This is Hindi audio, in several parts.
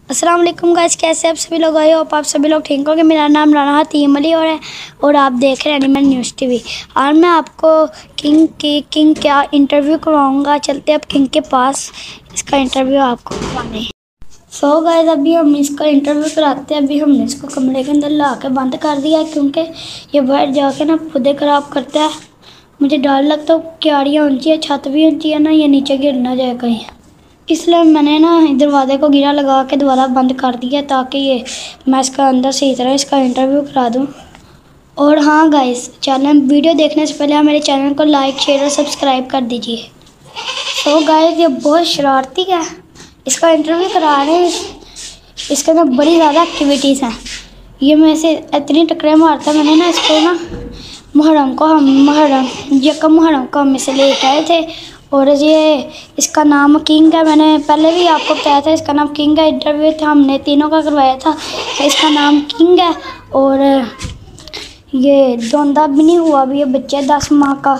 अस्सलाम वालेकुम गाइस, कैसे आप सभी लोग आए हो? आप सभी लोग ठीक होंगे। मेरा नाम राना हतीम अली और आप देख रहे हैं एनिमल न्यूज़ टीवी। और मैं आपको किंग क्या इंटरव्यू करवाऊंगा। चलते अब किंग के पास, इसका इंटरव्यू आपको करवाने। सो गाइस, अभी हम इसका इंटरव्यू कराते हैं। अभी हमने इसको कमरे के अंदर ला के बंद कर दिया है क्योंकि ये बाहर जाके ना पौधे ख़राब करता है। मुझे डर लगता है क्यारियाँ ऊँची है, छत भी ऊँची है ना, ये नीचे गिर ना जाए कहीं, इसलिए मैंने ना दरवाजे को गिरा लगा के दोबारा बंद कर दिया ताकि ये मैं इसका अंदर सही तरह इसका इंटरव्यू करा दूँ। और हाँ गाइस, चैनल वीडियो देखने से पहले आप मेरे चैनल को लाइक, शेयर और सब्सक्राइब कर दीजिए। तो गाइस, ये बहुत शरारती है, इसका इंटरव्यू करा रहे हैं। इसके अंदर बड़ी ज़्यादा एक्टिविटीज़ हैं। ये मैं से इतनी टकरे मारता, मैंने ना इसको ना मुहर्रम को हम इसे लेके आए थे और ये इसका नाम किंग है। मैंने पहले भी आपको बताया था इसका नाम किंग है। इंटरव्यू था हमने तीनों का करवाया था, इसका नाम किंग है। और ये धोंदा भी नहीं हुआ, अभी ये बच्चा 10 माह का,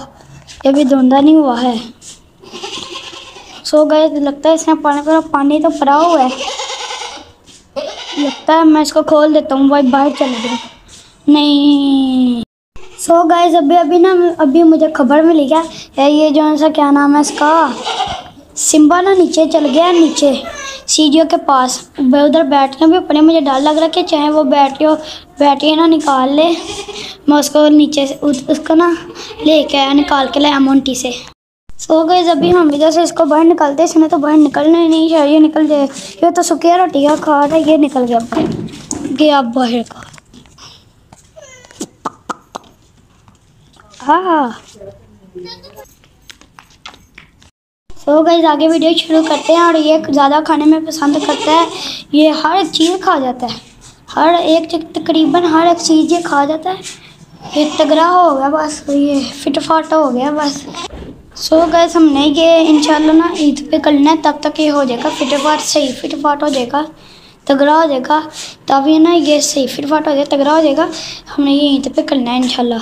ये भी धोंदा नहीं हुआ है। सो गए, लगता है इसमें पानी तो भरा हुआ है। लगता है मैं इसको खोल देता हूँ, भाई बाहर चले गए। नहीं। सो गाइस, अभी मुझे खबर मिली है ये जो सा क्या नाम है इसका, सिम्बा ना नीचे चल गया, नीचे सीढ़ियों के पास उधर बैठने भी पड़े। मुझे डर लग रहा है कि चाहे वो बैठिए ना निकाल ले, मैं उसको नीचे से उसको ना लेके आया, निकाल के लाया मोंटी से। सो गाइस, अभी हम इधर से इसको बाहर निकालते हैं। इसने तो बाहर निकलना ही नहीं चाहिए, निकल जाए। ये तो सुखिया रोटी का खा रहा है, ये निकल गया बाहर का। हाँ। सो गाइस, आगे वीडियो शुरू करते हैं। और ये ज़्यादा खाने में पसंद करता है, ये हर एक चीज़ खा जाता है, हर एक तकरीबन हर एक चीज़ ये खा जाता है। ये तगड़ा हो गया बस, ये फिटफाट हो गया बस। सो गाइस, हमने ये इंशाल्लाह ना ईद पे करना है, तब तक ये हो जाएगा फिटफाट हो जाएगा, तगड़ा हो जाएगा। तभी ना ये सही फिटफाट हो जाएगा, तगड़ा हो जाएगा। हमने ये ईद पे करना है इंशाल्लाह।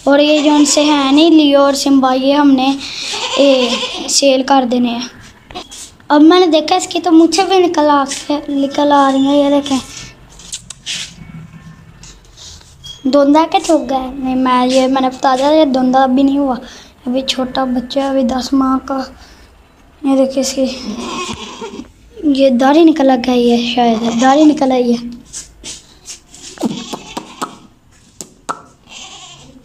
और ये जो उनसे है नहीं लियो और सिम्बा, ये हमने सेल कर देने हैं। अब मैंने देखा इसकी तो मुझे भी निकल आ रही है, ये देखें। धोंदा के ठोक गया नहीं, मैंने बता दिया, ये धोंदा अभी नहीं हुआ, अभी छोटा बच्चा है, अभी 10 माह का। ये देखिए इसकी ये दाढ़ी निकल गई है, शायद दाढ़ी निकल आई है।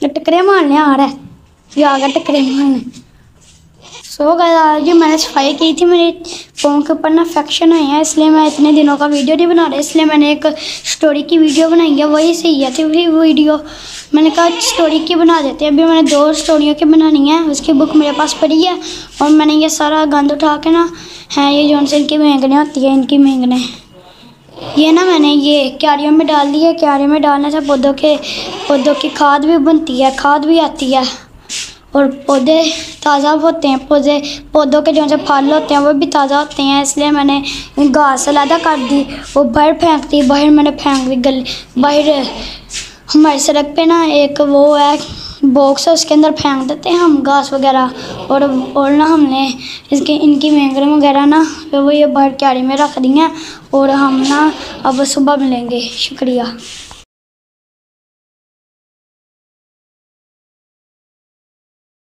टकरे मारने आ रहा है, ये आ गया टकरे मारने। सो गाइस, मैंने सफाई की थी, मेरे फ़ोन के ऊपर ना इन्फेक्शन आई है, इसलिए मैं इतने दिनों का वीडियो नहीं बना रहा, इसलिए मैंने एक स्टोरी की वीडियो बनाई है। वही सही है, थी वही वीडियो, मैंने कहा स्टोरी की बना देते हैं। अभी मैंने 2 स्टोरियों की बनानी है, उसकी बुक मेरे पास पड़ी है। और मैंने ये सारा गंद उठा के ना है, ये जो से इनकी मेंगने होती है, इनकी मेंगने ये ना मैंने ये क्यारियों में डाल दी है। क्यारियों में डालने से पौधों की खाद भी बनती है, खाद भी आती है और पौधे ताज़ा होते हैं। पौधों के जो से फल होते हैं वो भी ताज़ा होते हैं, इसलिए मैंने घास अलहदा कर दी, वो बाहर फेंक दी। बाहर मैंने फेंक दी बाहर हमारी सड़क पे ना एक वो है बॉक्स है, उसके अंदर फेंक देते हैं हम घास वगैरह। और ना हमने इनकी मेंगरें वगैरह ना वो ये बाहर क्यारी में रख दी हैं। और हम ना अब सुबह मिलेंगे। शुक्रिया।